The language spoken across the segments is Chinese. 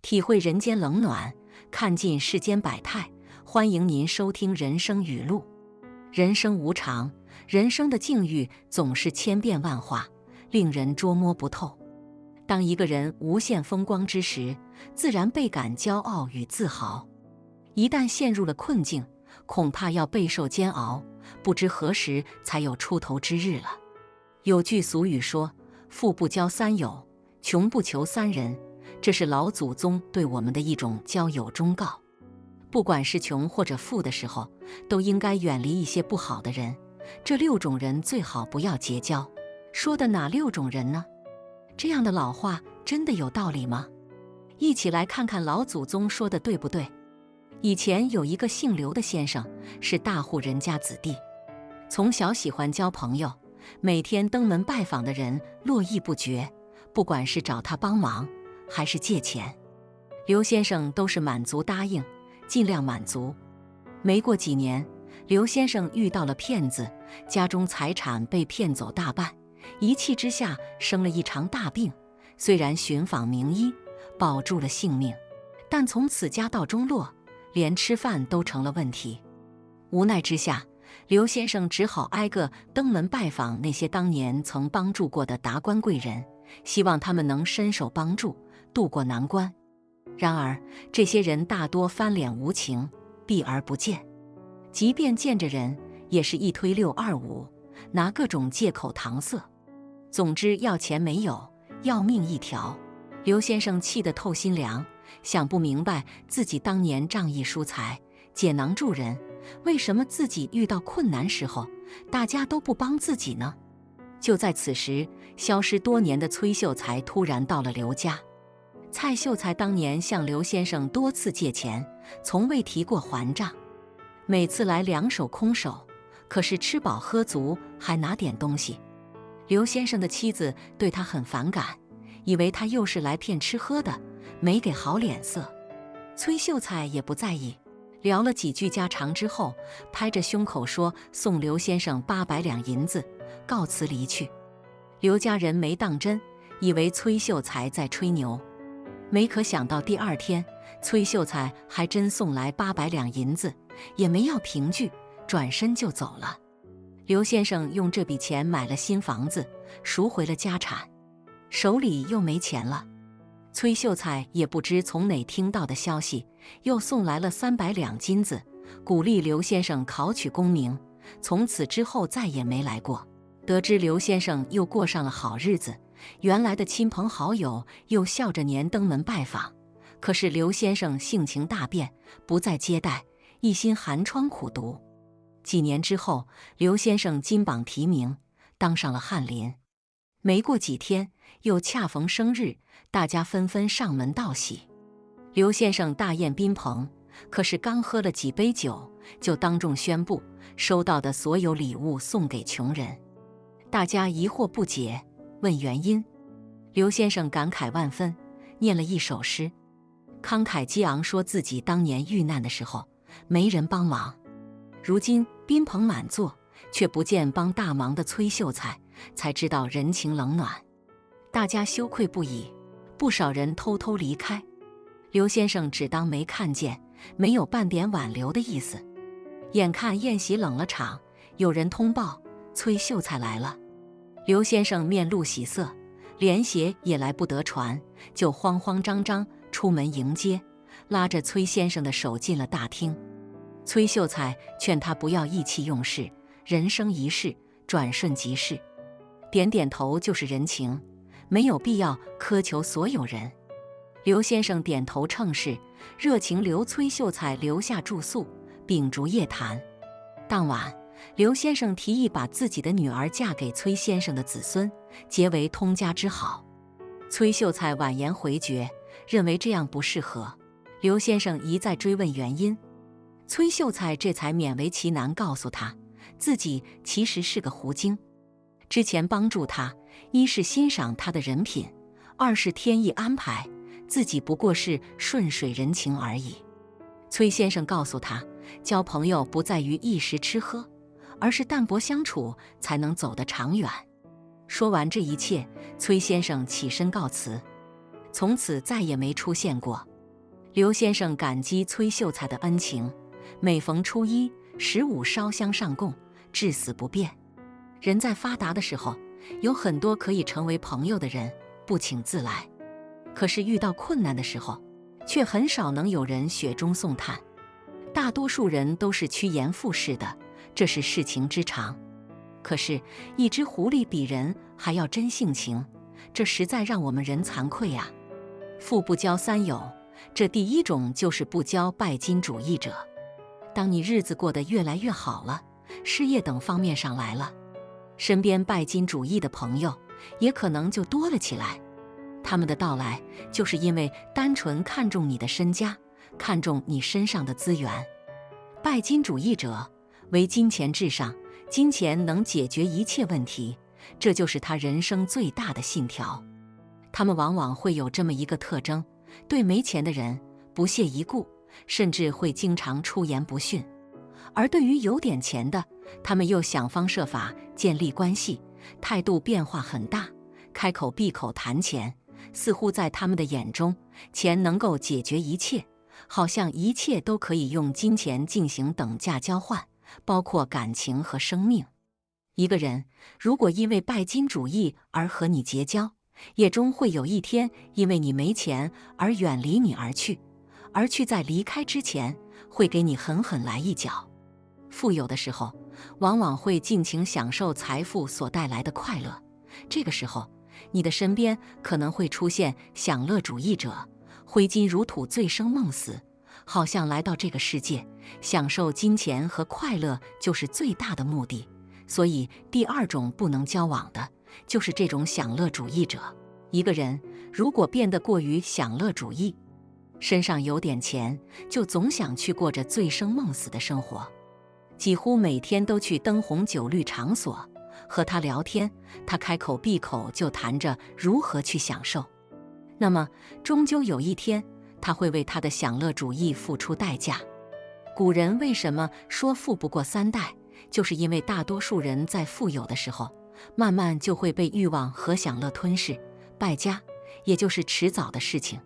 体会人间冷暖，看尽世间百态。欢迎您收听人生语录。人生无常，人生的境遇总是千变万化，令人捉摸不透。当一个人无限风光之时，自然倍感骄傲与自豪。一旦陷入了困境，恐怕要备受煎熬，不知何时才有出头之日了。有句俗语说：“富不交三友，穷不求三人。”这是老祖宗对我们的一种交友忠告。不管是穷或者富的时候，都应该远离一些不好的人。这6种人最好不要结交。说的哪6种人呢？这样的老话真的有道理吗？一起来看看老祖宗说的对不对。以前有一个姓刘的先生，是大户人家子弟，从小喜欢交朋友，每天登门拜访的人络绎不绝，不管是找他帮忙还是借钱，刘先生都是满足答应，尽量满足。没过几年，刘先生遇到了骗子，家中财产被骗走大半，一气之下生了一场大病。虽然寻访名医，保住了性命，但从此家道中落，连吃饭都成了问题。无奈之下，刘先生只好挨个登门拜访那些当年曾帮助过的达官贵人，希望他们能伸手帮助，渡过难关。然而这些人大多翻脸无情，避而不见，即便见着人，也是一推625，拿各种借口搪塞。总之要钱没有，要命一条。刘先生气得透心凉，想不明白自己当年仗义疏财，解囊助人，为什么自己遇到困难时候，大家都不帮自己呢？就在此时，消失多年的崔秀才突然到了刘家。蔡秀才当年向刘先生多次借钱，从未提过还账，每次来2手空手，可是吃饱喝足，还拿点东西。刘先生的妻子对他很反感，以为他又是来骗吃喝的，没给好脸色。崔秀才也不在意，聊了几句家常之后，拍着胸口说送刘先生800两银子，告辞离去。刘家人没当真，以为崔秀才在吹牛。没可想到第2天，崔秀才还真送来800两银子，也没要凭据，转身就走了。刘先生用这笔钱买了新房子，赎回了家产，手里又没钱了。崔秀才也不知从哪听到的消息，又送来了300两金子，鼓励刘先生考取功名，从此之后再也没来过。得知刘先生又过上了好日子，原来的亲朋好友又笑着年登门拜访，可是刘先生性情大变，不再接待，一心寒窗苦读。几年之后，刘先生金榜题名，当上了翰林。没过几天，又恰逢生日，大家纷纷上门道喜。刘先生大宴宾朋，可是刚喝了几杯酒，就当众宣布收到的所有礼物送给穷人。大家疑惑不解，问原因。刘先生感慨万分，念了一首诗，慷慨激昂说自己当年遇难的时候没人帮忙，如今宾朋满座，却不见帮大忙的崔秀才，才知道人情冷暖。大家羞愧不已，不少人偷偷离开。刘先生只当没看见，没有半点挽留的意思。眼看宴席冷了场，有人通报崔秀才来了。刘先生面露喜色，连鞋也来不得传，就慌慌张张出门迎接，拉着崔先生的手进了大厅。崔秀才劝他不要意气用事，人生一世，转瞬即逝，点点头就是人情，没有必要苛求所有人。刘先生点头称是，热情留崔秀才留下住宿，秉烛夜谈。当晚，刘先生提议把自己的女儿嫁给崔先生的子孙，结为通家之好。崔秀才婉言回绝，认为这样不适合。刘先生一再追问原因，崔秀才这才勉为其难告诉他，自己其实是个狐精。之前帮助他，一是欣赏他的人品，二是天意安排，自己不过是顺水人情而已。崔先生告诉他，交朋友不在于一时吃喝，而是淡泊相处才能走得长远。说完这一切，崔先生起身告辞，从此再也没出现过。刘先生感激崔秀才的恩情，每逢初一、15烧香上供，至死不变。人在发达的时候，有很多可以成为朋友的人不请自来，可是遇到困难的时候，却很少能有人雪中送炭。大多数人都是趋炎附势的，这是事情之常。可是，一只狐狸比人还要真性情，这实在让我们人惭愧呀。富不交三友，这第一种就是不交拜金主义者。当你日子过得越来越好了，事业等方面上来了，身边拜金主义的朋友也可能就多了起来。他们的到来，就是因为单纯看重你的身家，看重你身上的资源。拜金主义者为金钱至上，金钱能解决一切问题，这就是他人生最大的信条。他们往往会有这么一个特征，对没钱的人不屑一顾，甚至会经常出言不逊；而对于有点钱的，他们又想方设法建立关系，态度变化很大，开口闭口谈钱，似乎在他们的眼中，钱能够解决一切，好像一切都可以用金钱进行等价交换，包括感情和生命。一个人如果因为拜金主义而和你结交，也终会有一天因为你没钱而远离你而去，而去在离开之前会给你狠狠来一脚。富有的时候，往往会尽情享受财富所带来的快乐，这个时候，你的身边可能会出现享乐主义者，挥金如土，醉生梦死，好像来到这个世界，享受金钱和快乐就是最大的目的。所以，第二种不能交往的，就是这种享乐主义者。一个人如果变得过于享乐主义，身上有点钱，就总想去过着醉生梦死的生活，几乎每天都去灯红酒绿场所。和他聊天，他开口闭口就谈着如何去享受。那么，终究有一天，他会为他的享乐主义付出代价。古人为什么说富不过三代？就是因为大多数人在富有的时候，慢慢就会被欲望和享乐吞噬，败家，也就是迟早的事情。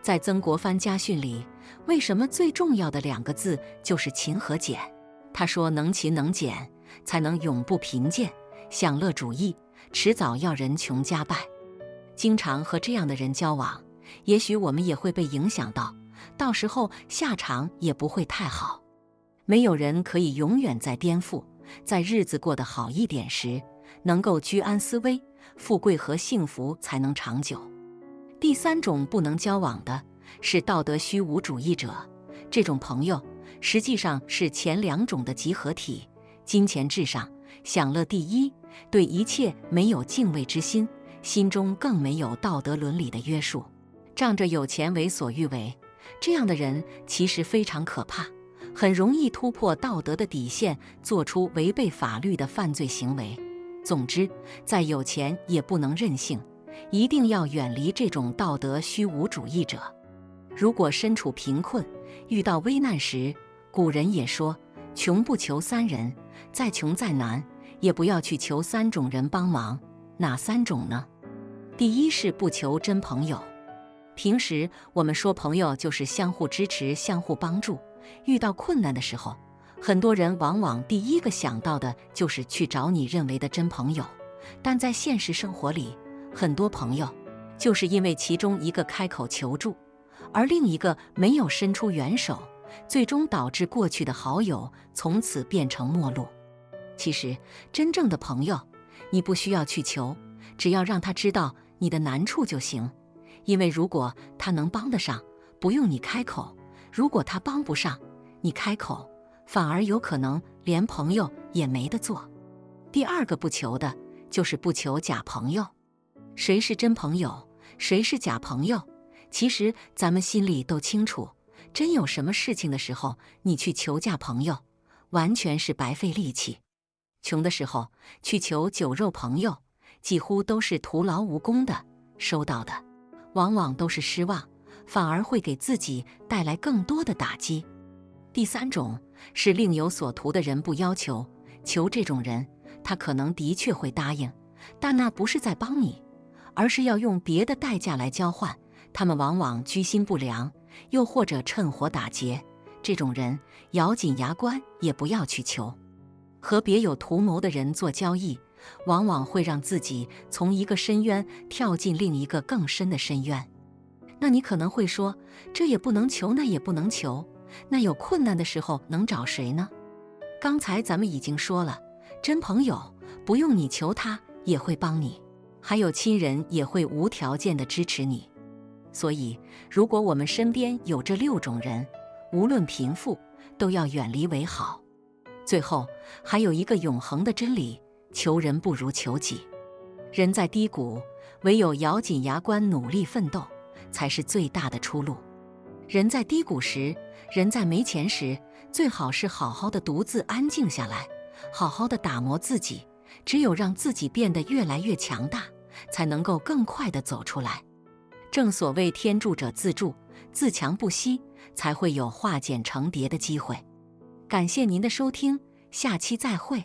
在曾国藩家训里，为什么最重要的2个字就是勤和俭？他说能勤能俭，才能永不贫贱。享乐主义迟早要人穷家败。经常和这样的人交往，也许我们也会被影响到，到时候下场也不会太好。没有人可以永远在颠覆，在日子过得好一点时，能够居安思危，富贵和幸福才能长久。第三种不能交往的是道德虚无主义者，这种朋友实际上是前2种的集合体，金钱至上，享乐第一，对一切没有敬畏之心，心中更没有道德伦理的约束，仗着有钱为所欲为。这样的人其实非常可怕，很容易突破道德的底线，做出违背法律的犯罪行为。总之，再有钱也不能任性，一定要远离这种道德虚无主义者。如果身处贫困，遇到危难时，古人也说，穷不求3人，再穷再难，也不要去求3种人帮忙。哪3种呢？第一是不求真朋友。平时我们说朋友就是相互支持、相互帮助，遇到困难的时候，很多人往往第一个想到的就是去找你认为的真朋友。但在现实生活里，很多朋友就是因为其中一个开口求助，而另一个没有伸出援手，最终导致过去的好友从此变成陌路。其实，真正的朋友，你不需要去求，只要让他知道你的难处就行。因为如果他能帮得上，不用你开口；如果他帮不上，你开口，反而有可能连朋友也没得做。第二个不求的，就是不求假朋友。谁是真朋友，谁是假朋友，其实咱们心里都清楚。真有什么事情的时候，你去求假朋友，完全是白费力气。穷的时候去求酒肉朋友，几乎都是徒劳无功的，收到的往往都是失望，反而会给自己带来更多的打击。第三种是另有所图的人不要求，求这种人，他可能的确会答应，但那不是在帮你，而是要用别的代价来交换。他们往往居心不良，又或者趁火打劫，这种人咬紧牙关也不要去求。和别有图谋的人做交易，往往会让自己从一个深渊跳进另一个更深的深渊。那你可能会说，这也不能求，那也不能求，那有困难的时候能找谁呢？刚才咱们已经说了，真朋友不用你求他也会帮你，还有亲人也会无条件的支持你。所以，如果我们身边有这6种人，无论贫富，都要远离为好。最后，还有一个永恒的真理：求人不如求己。人在低谷，唯有咬紧牙关努力奋斗，才是最大的出路。人在低谷时，人在没钱时，最好是好好的独自安静下来，好好的打磨自己。只有让自己变得越来越强大，才能够更快地走出来。正所谓天助者自助，自强不息，才会有化茧成蝶的机会。感谢您的收听，下期再会。